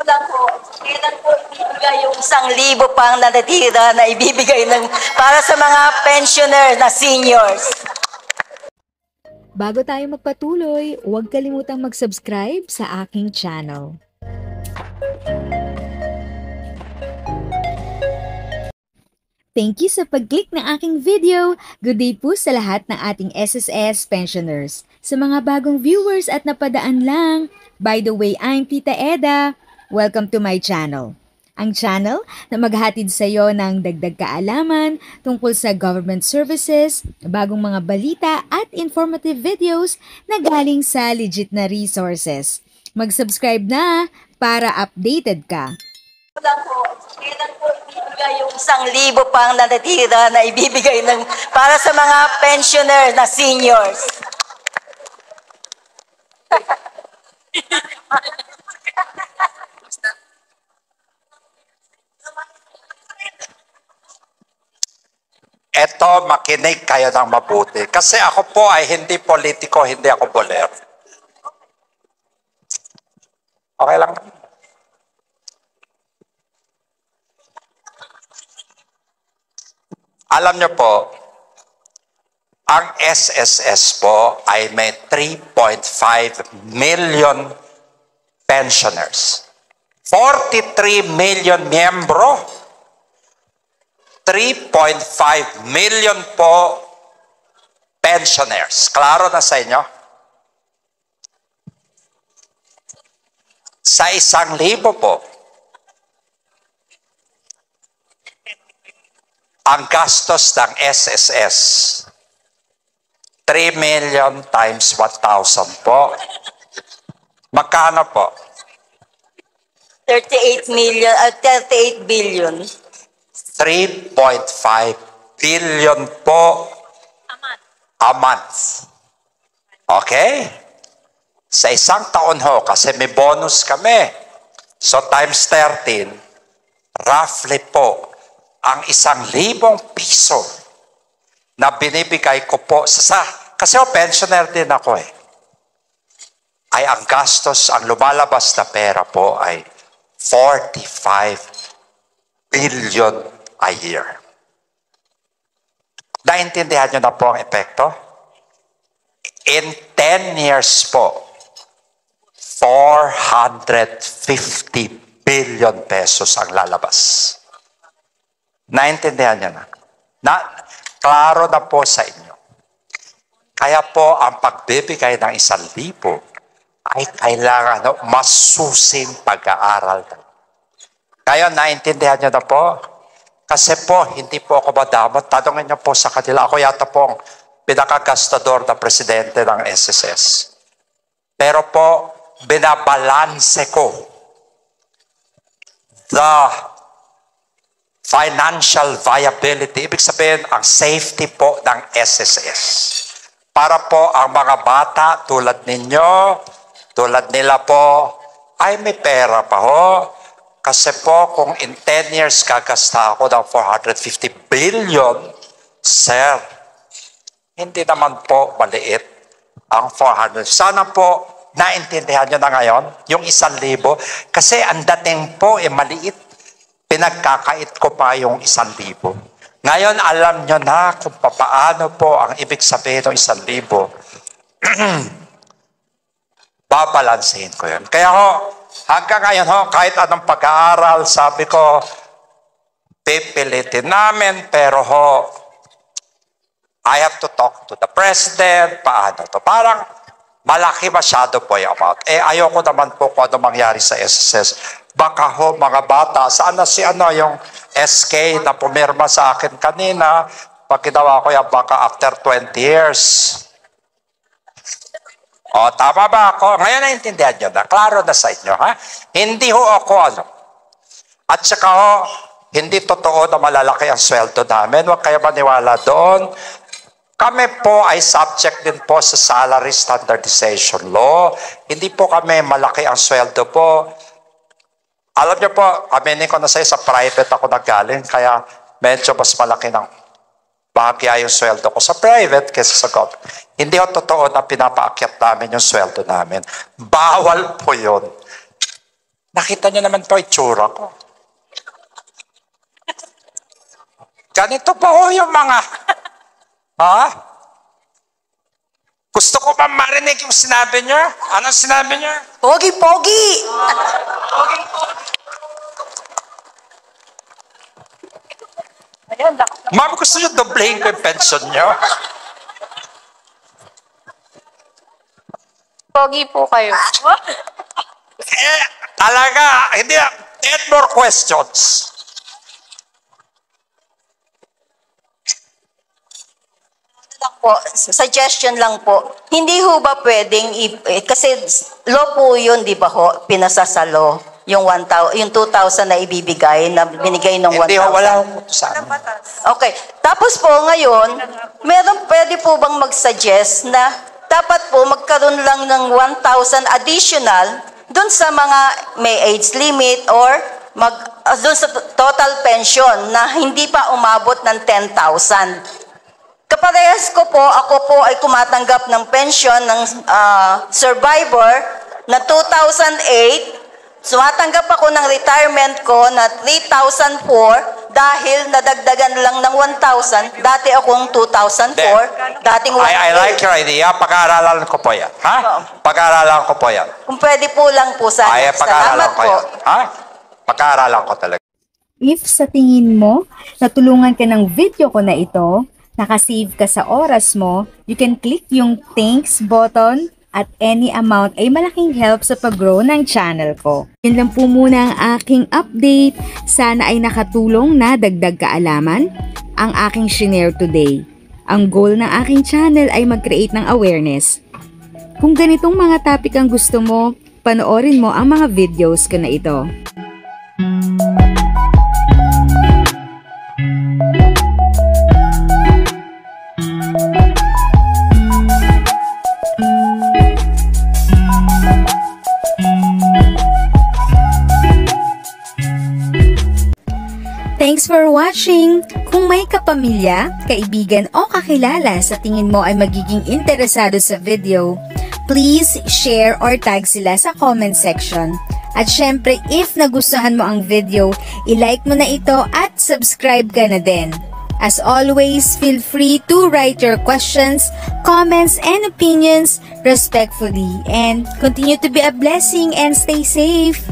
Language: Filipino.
lang po, kailan po ibibigay yung 1,000 pang natitira na ibibigay para sa mga pensioner na seniors? Bago tayo magpatuloy, huwag kalimutang mag-subscribe sa aking channel. Thank you sa pag-click ng aking video. Good day po sa lahat ng ating SSS pensioners. Sa mga bagong viewers at napadaan lang, by the way, I'm Tita Eda. Welcome to my channel. Ang channel na maghahatid sa iyo ng dagdag kaalaman tungkol sa government services, bagong mga balita at informative videos na galing sa legit na resources. Mag-subscribe na para updated ka. Lang po, kailan po ibibigay yung 1,000 pang natitira na ibibigay para sa mga pensioner na seniors? Eto, makinig kayo ng mabuti. Kasi ako po ay hindi politiko, hindi ako bolero. Okay lang. Alam nyo po, ang SSS po ay may 3.5 million pensioners. 43 million miyembro. 3.5 million po pensioners. Klaro na sa inyo? Sa 1,000 po, ang gastos ng SSS, 3 million times 1,000 po. Magkano po? 38 billion. 3.5 billion po a month. Okay? Sa isang taon ho, kasi may bonus kami. So times 13, roughly po, ang 1,000 piso na binibigay ko po kasi pensioner din ako ay ang gastos, ang lumalabas na pera po ay 45 billion a year. Naintindihan nyo na po ang epekto? In 10 years po, 450 billion pesos ang lalabas. Naintindihan nyo na? Klaro na po sa inyo. Kaya po, ang pagbibigay ng 1,000 ay kailangan masusing pag-aaral. Kaya naintindihan nyo na po? Kasi po, hindi po ako madamot. Tanungin nyo po sa kanila. Ako yata po ang pinakagastador na presidente ng SSS. Pero po, binabalanse ko the financial viability. Ibig sabihin, ang safety po ng SSS. Para po ang mga bata tulad ninyo, tulad nila po, ay may pera pa ho. Kasi po, kung in 10 years gagasta ako ng 450 billion, sir, hindi naman po maliit ang 400. Sana po, naintindihan nyo na ngayon, yung 1,000. Kasi ang dating po, maliit. Pinagkakait ko pa yung 1,000. Ngayon, alam nyo na kung paano po ang ibig sabihin ng 1,000. Babalansehin ko yun. Kaya ho, hanggang ngayon ho, kahit anong pag-aaral, sabi ko, pipilitin namin, pero ho, I have to talk to the president, paano to. Parang malaki masyado po yung amount. Ayoko naman po kung ano mangyari sa SSS. Baka ho, mga bata, saan na yung SK na pumirma sa akin kanina, pag ginawa ko yan, baka after 20 years. O, tama ba ako? Ngayon naintindihan nyo na. Klaro na sa inyo, ha? Hindi ho ako, At saka ho, hindi totoo na malalaki ang sweldo namin. Huwag kayo maniwala doon. Kami po ay subject din po sa salary standardization law. Hindi po kami malaki ang sweldo po. Alam niyo po, aminin ko na sa private ako nagaling, kaya medyo mas malaki ng bahagya yung sweldo ko sa private kaysa sa government. Hindi ho totoo na pinapaakyat namin yung sweldo namin. Bawal po yun. Nakita niyo naman po itsura ko. Ganito pa ho yung mga, ha? Gusto ko ba marinig yung sinabi niyo? Anong sinabi niyo? Pogi-pogi! Ma'am, gusto niyo doblehin ko yung pension niyo? Pogi po kayo. Talaga, hindi. 10 more questions. Suggestion lang po. Hindi ho ba pwedeng, kasi law po yun, di ba ho, pinasa sa law, yung 2,000 na ibibigay, na binigay ng 1,000. Hindi ho, wala akong utusan. Okay. Tapos po ngayon, pwede po bang mag-suggest na dapat po magkaroon lang ng 1,000 additional dun sa mga may age limit or dun sa total pension na hindi pa umabot ng 10,000. Kaparehas ko po, ako po ay kumatanggap ng pension ng survivor na 2008. Sumatanggap ako ng retirement ko na 3,004 dahil nadagdagan lang ng 1,000. Dati akong 2004, dating 1,000. I like your idea. Pag-aaralan ko po yan. Ha? Pag-aaralan ko po yan. Kung pwede po lang po sana. Ay, pag-aaralan ko yan. Ha? Pag-aaralan ko talaga. If sa tingin mo, natulungan ka ng video ko na ito, nakasave ka sa oras mo, you can click yung thanks button at any amount ay malaking help sa pag-grow ng channel ko. Yun lang po muna ang aking update. Sana ay nakatulong na dagdag kaalaman ang aking shinare today. Ang goal ng aking channel ay mag-create ng awareness. Kung ganitong mga topic ang gusto mo, panoorin mo ang mga videos ko na ito. Thanks for watching! Kung may kapamilya, kaibigan o kakilala sa tingin mo ay magiging interesado sa video, please share or tag sila sa comment section. At syempre, if nagustuhan mo ang video, i-like mo na ito at subscribe ka na din. As always, feel free to write your questions, comments, and opinions respectfully. And continue to be a blessing and stay safe!